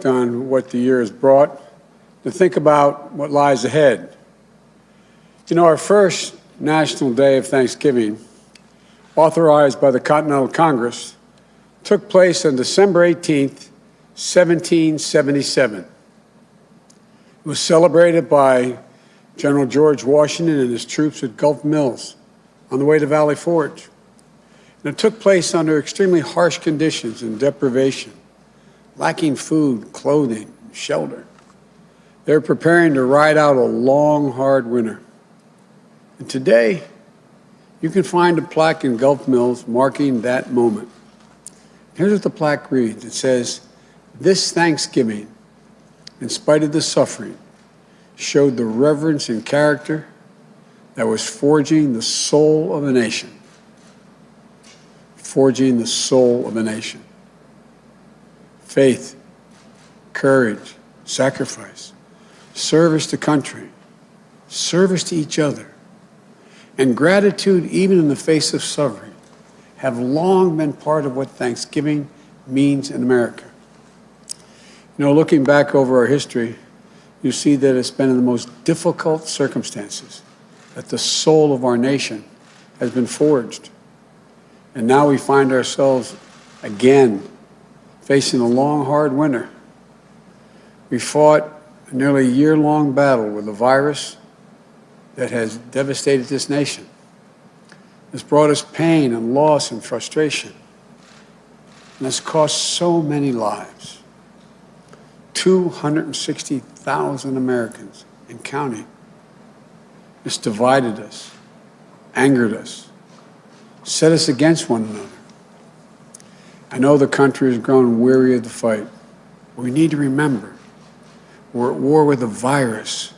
reflect on what the year has brought, to think about what lies ahead. You know, our first National Day of Thanksgiving, authorized by the Continental Congress, took place on December 18, 1777. It was celebrated by General George Washington and his troops at Gulf Mills on the way to Valley Forge. And it took place under extremely harsh conditions and deprivation, lacking food, clothing, shelter. They were preparing to ride out a long, hard winter. And today, you can find a plaque in Gulf Mills marking that moment. Here's what the plaque reads. It says, "This Thanksgiving, in spite of the suffering, showed the reverence and character that was forging the soul of a nation." Forging the soul of a nation. Faith, courage, sacrifice, service to country, service to each other, and gratitude even in the face of suffering have long been part of what Thanksgiving means in America. You know, looking back over our history, you see that it's been in the most difficult circumstances that the soul of our nation has been forged. And now we find ourselves again facing a long, hard winter. We fought a nearly year-long battle with a virus that has devastated this nation. It's brought us pain and loss and frustration. And it's cost so many lives. 260,000 Americans and counting. It's divided us, angered us, set us against one another. I know the country has grown weary of the fight. We need to remember we're at war with a virus,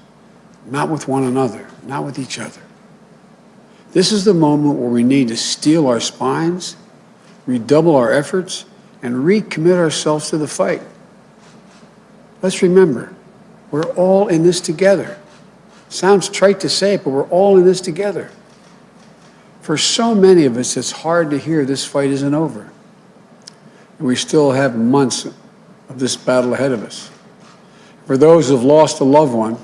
not with one another, not with each other. This is the moment where we need to steel our spines, redouble our efforts, and recommit ourselves to the fight. Let's remember, we're all in this together. Sounds trite to say it, but we're all in this together. For so many of us, it's hard to hear this fight isn't over. We still have months of this battle ahead of us. For those who have lost a loved one,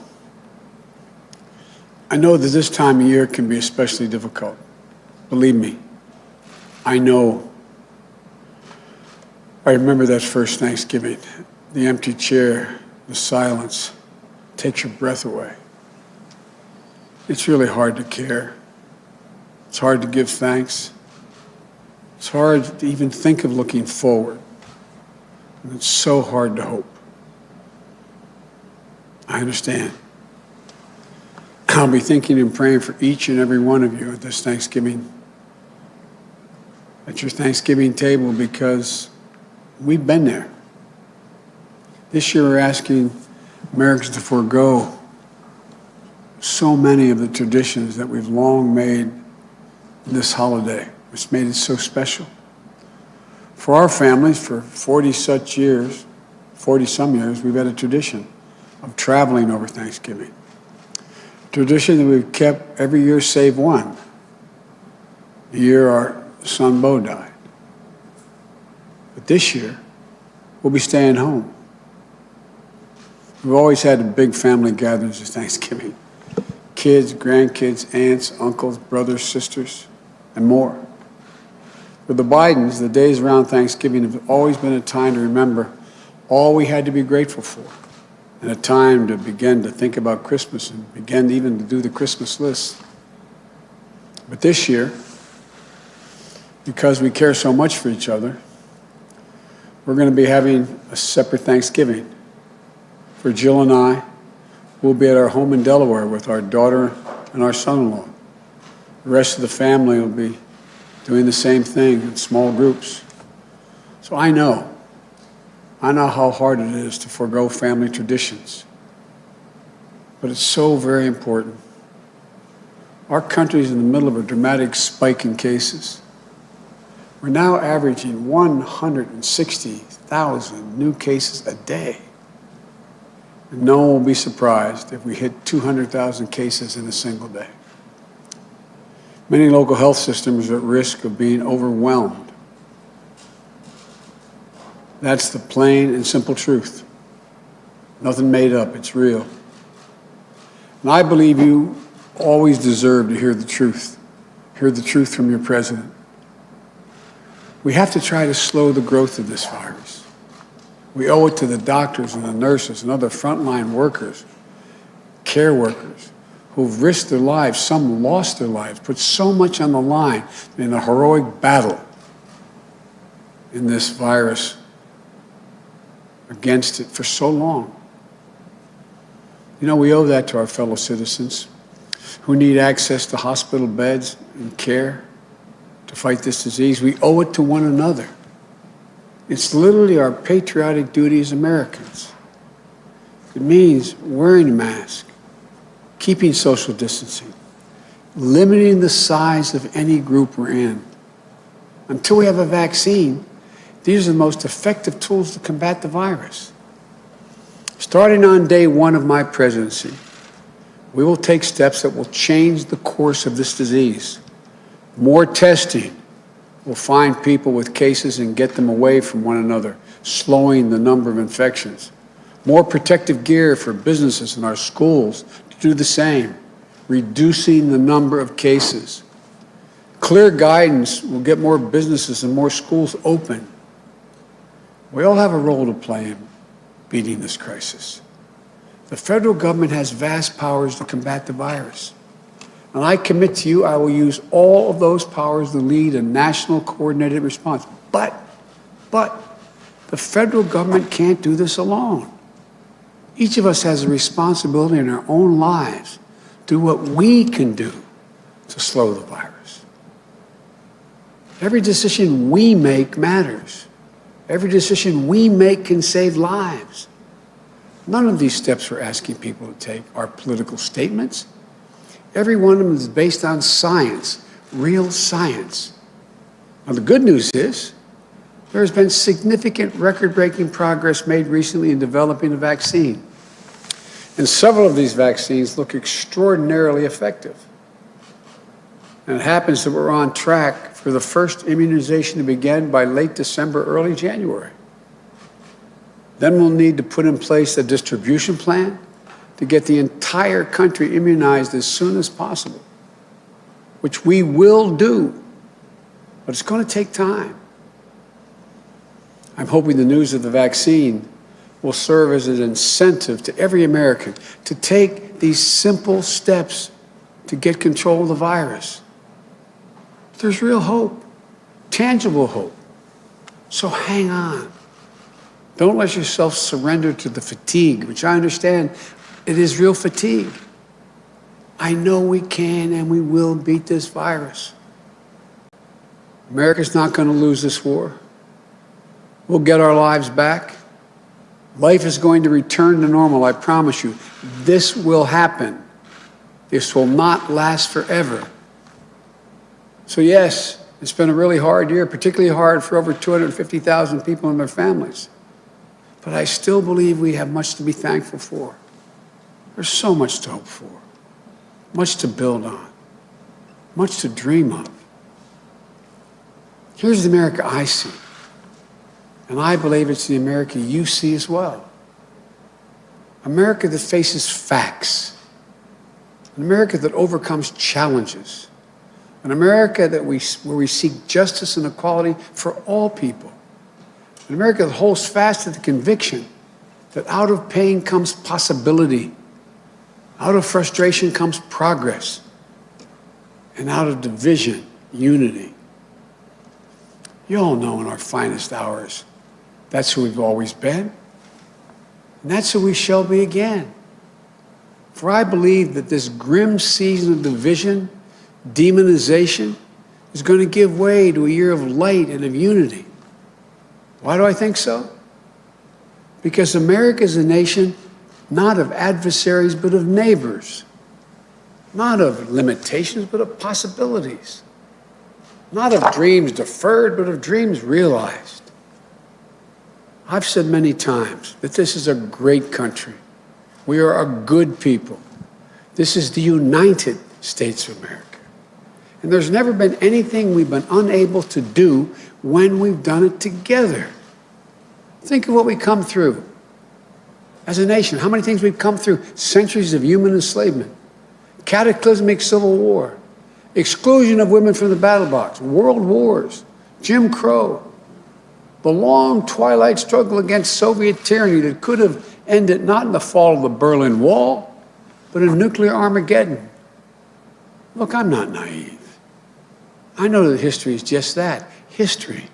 I know that this time of year can be especially difficult. Believe me, I know. I remember that first Thanksgiving, the empty chair, the silence takes your breath away. It's really hard to care. It's hard to give thanks. It's hard to even think of looking forward. And it's so hard to hope. I understand. I'll be thinking and praying for each and every one of you at this Thanksgiving, at your Thanksgiving table, because we've been there. This year we're asking Americans to forego so many of the traditions that we've long made this holiday, which made it so special. For our families, for 40-some years, we've had a tradition of traveling over Thanksgiving. Tradition that we've kept every year save one, the year our son Bo died. But this year, we'll be staying home. We've always had big family gatherings at Thanksgiving. Kids, grandkids, aunts, uncles, brothers, sisters, and more. For the Bidens, the days around Thanksgiving have always been a time to remember all we had to be grateful for, and a time to begin to think about Christmas and begin even to do the Christmas list. But this year, because we care so much for each other, we're going to be having a separate Thanksgiving. For Jill and I, we'll be at our home in Delaware with our daughter and our son-in-law. The rest of the family will be doing the same thing in small groups. So I know how hard it is to forego family traditions. But it's so very important. Our country is in the middle of a dramatic spike in cases. We're now averaging 160,000 new cases a day. And no one will be surprised if we hit 200,000 cases in a single day. Many local health systems are at risk of being overwhelmed. That's the plain and simple truth. Nothing made up, it's real. And I believe you always deserve to hear the truth from your president. We have to try to slow the growth of this virus. We owe it to the doctors and the nurses and other frontline workers, care workers, who've risked their lives, some lost their lives, put so much on the line in a heroic battle in this virus against it for so long. You know, we owe that to our fellow citizens who need access to hospital beds and care to fight this disease. We owe it to one another. It's literally our patriotic duty as Americans. It means wearing a mask, keeping social distancing, limiting the size of any group we're in. Until we have a vaccine, these are the most effective tools to combat the virus. Starting on day one of my presidency, we will take steps that will change the course of this disease. More testing will find people with cases and get them away from one another, slowing the number of infections. More protective gear for businesses and our schools to do the same, reducing the number of cases. Clear guidance will get more businesses and more schools open. We all have a role to play in beating this crisis. The federal government has vast powers to combat the virus. And I commit to you, I will use all of those powers to lead a national coordinated response. But the federal government can't do this alone. Each of us has a responsibility in our own lives to do what we can do to slow the virus. Every decision we make matters. Every decision we make can save lives. None of these steps we're asking people to take are political statements. Every one of them is based on science, real science. Now, the good news is there has been significant record-breaking progress made recently in developing a vaccine. And several of these vaccines look extraordinarily effective. And it happens that we're on track for the first immunization to begin by late December, early January. Then we'll need to put in place a distribution plan to get the entire country immunized as soon as possible, which we will do, but it's going to take time. I'm hoping the news of the vaccine will serve as an incentive to every American to take these simple steps to get control of the virus. There's real hope, tangible hope. So hang on. Don't let yourself surrender to the fatigue, which I understand it is real fatigue. I know we can and we will beat this virus. America's not going to lose this war. We'll get our lives back. Life is going to return to normal, I promise you. This will happen. This will not last forever. So yes, it's been a really hard year, particularly hard for over 250,000 people and their families. But I still believe we have much to be thankful for. There's so much to hope for, much to build on, much to dream of. Here's the America I see, and I believe it's the America you see as well. America that faces facts, an America that overcomes challenges, an America that where we seek justice and equality for all people, an America that holds fast to the conviction that out of pain comes possibility, out of frustration comes progress, and out of division, unity. You all know in our finest hours, that's who we've always been, and that's who we shall be again. For I believe that this grim season of division, demonization, is going to give way to a year of light and of unity. Why do I think so? Because America is a nation not of adversaries, but of neighbors. Not of limitations, but of possibilities. Not of dreams deferred, but of dreams realized. I've said many times that this is a great country. We are a good people. This is the United States of America. And there's never been anything we've been unable to do when we've done it together. Think of what we come through. As a nation, how many things we've come through, centuries of human enslavement, cataclysmic civil war, exclusion of women from the battle box, world wars, Jim Crow, the long twilight struggle against Soviet tyranny that could have ended not in the fall of the Berlin Wall, but in nuclear Armageddon. Look, I'm not naive. I know that history is just that, history.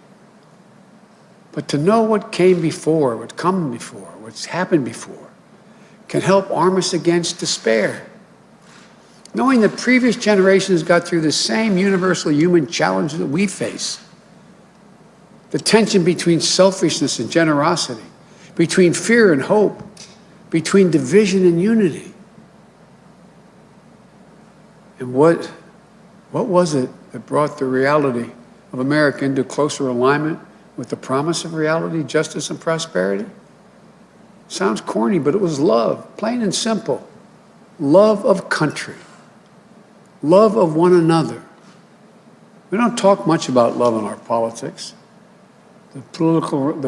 But to know what came before, what's come before, what's happened before, can help arm us against despair. Knowing that previous generations got through the same universal human challenges that we face. The tension between selfishness and generosity, between fear and hope, between division and unity. And what was it that brought the reality of America into closer alignment with the promise of reality, justice, and prosperity? Sounds corny, but it was love, plain and simple. Love of country, love of one another. We don't talk much about love in our politics. The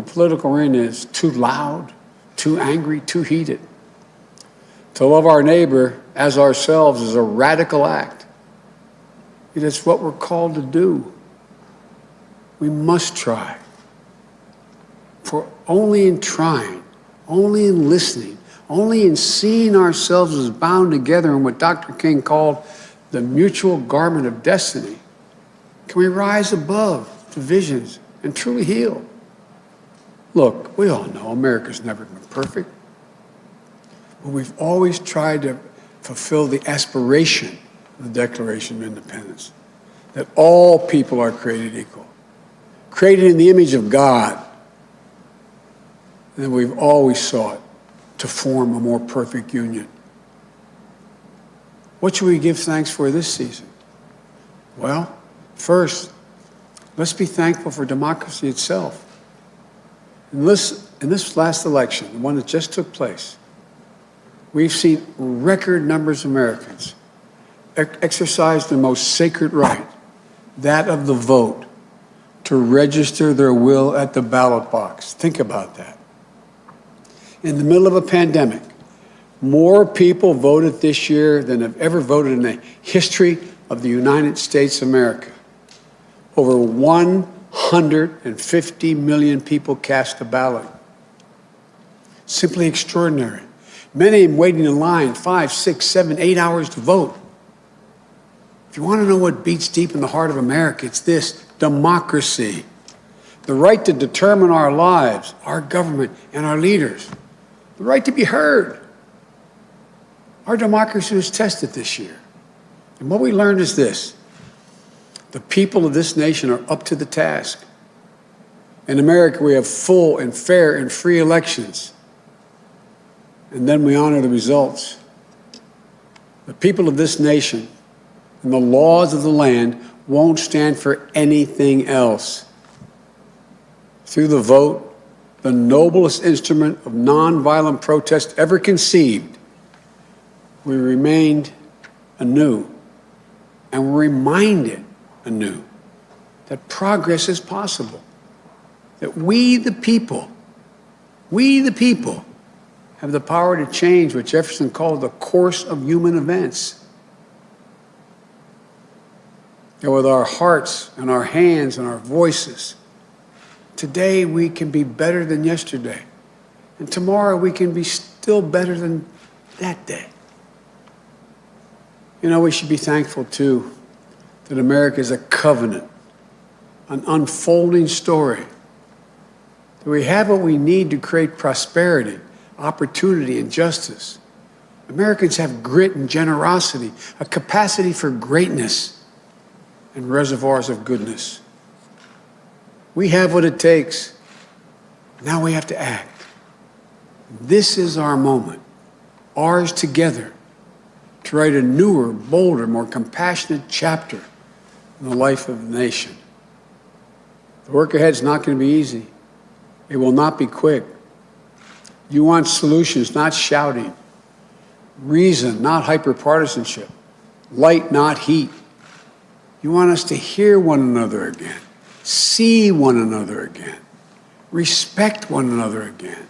political arena is too loud, too angry, too heated. To love our neighbor as ourselves is a radical act. It is what we're called to do. We must try. For only in trying, only in listening, only in seeing ourselves as bound together in what Dr. King called the mutual garment of destiny, can we rise above divisions and truly heal. Look, we all know America's never been perfect, but we've always tried to fulfill the aspiration of the Declaration of Independence, that all people are created equal, created in the image of God. And we've always sought to form a more perfect union. What should we give thanks for this season? Well, first, let's be thankful for democracy itself. In this last election, the one that just took place, we've seen record numbers of Americans exercise the most sacred right, that of the vote, to register their will at the ballot box. Think about that. In the middle of a pandemic, more people voted this year than have ever voted in the history of the United States of America. Over 150 million people cast a ballot. Simply extraordinary. Many of them waiting in line 5, 6, 7, 8 hours to vote. If you want to know what beats deep in the heart of America, it's this: democracy. The right to determine our lives, our government, and our leaders. The right to be heard. Our democracy was tested this year. And what we learned is this: the people of this nation are up to the task. In America, we have full and fair and free elections. And then we honor the results. The people of this nation and the laws of the land won't stand for anything else. Through the vote, the noblest instrument of nonviolent protest ever conceived, we remained anew and were reminded anew that progress is possible, that we the people have the power to change what Jefferson called the course of human events. And with our hearts and our hands and our voices, today we can be better than yesterday. And tomorrow we can be still better than that day. You know, we should be thankful, too, that America is a covenant, an unfolding story. That we have what we need to create prosperity, opportunity, and justice. Americans have grit and generosity, a capacity for greatness, and reservoirs of goodness. We have what it takes. Now we have to act. This is our moment, ours together, to write a newer, bolder, more compassionate chapter in the life of the nation. The work ahead is not going to be easy. It will not be quick. You want solutions, not shouting. Reason, not hyperpartisanship. Light, not heat. You want us to hear one another again, see one another again, respect one another again.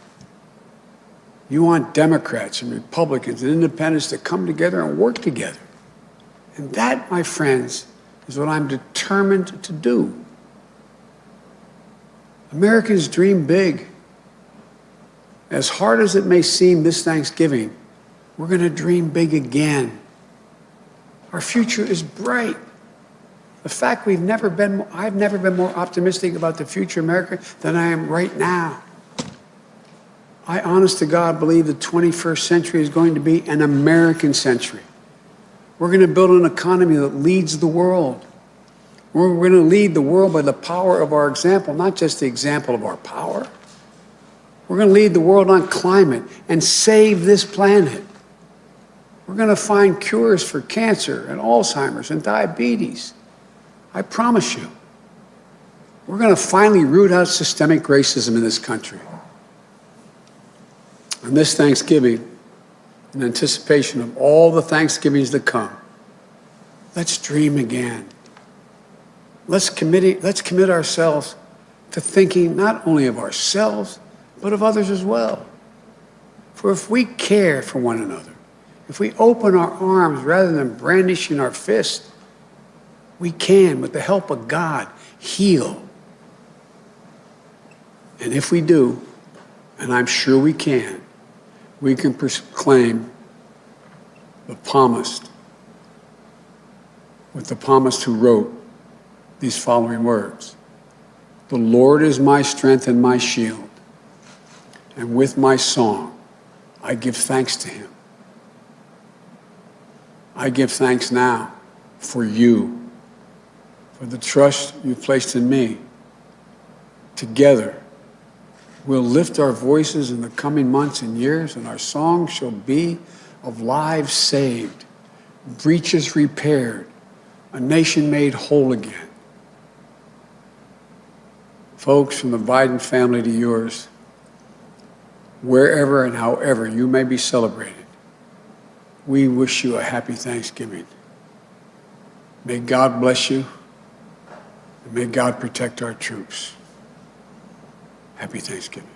You want Democrats and Republicans and independents to come together and work together. And that, my friends, is what I'm determined to do. Americans dream big. As hard as it may seem this Thanksgiving, we're going to dream big again. Our future is bright. The fact I've never been more optimistic about the future of America than I am right now. I, honest to God, believe the 21st century is going to be an American century. We're going to build an economy that leads the world. We're going to lead the world by the power of our example, not just the example of our power. We're going to lead the world on climate and save this planet. We're going to find cures for cancer and Alzheimer's and diabetes. I promise you. We're going to finally root out systemic racism in this country. On this Thanksgiving, in anticipation of all the Thanksgivings to come, let's dream again. Let's commit ourselves to thinking not only of ourselves, but of others as well. For if we care for one another, if we open our arms rather than brandishing our fists, we can, with the help of God, heal. And if we do, and I'm sure we can proclaim the psalmist, with the psalmist who wrote these following words: "The Lord is my strength and my shield, and with my song I give thanks to him." I give thanks now for you, for the trust you've placed in me. Together, we'll lift our voices in the coming months and years, and our song shall be of lives saved, breaches repaired, a nation made whole again. Folks, from the Biden family to yours, wherever and however you may be celebrated, we wish you a happy Thanksgiving. May God bless you, and may God protect our troops. Happy Thanksgiving.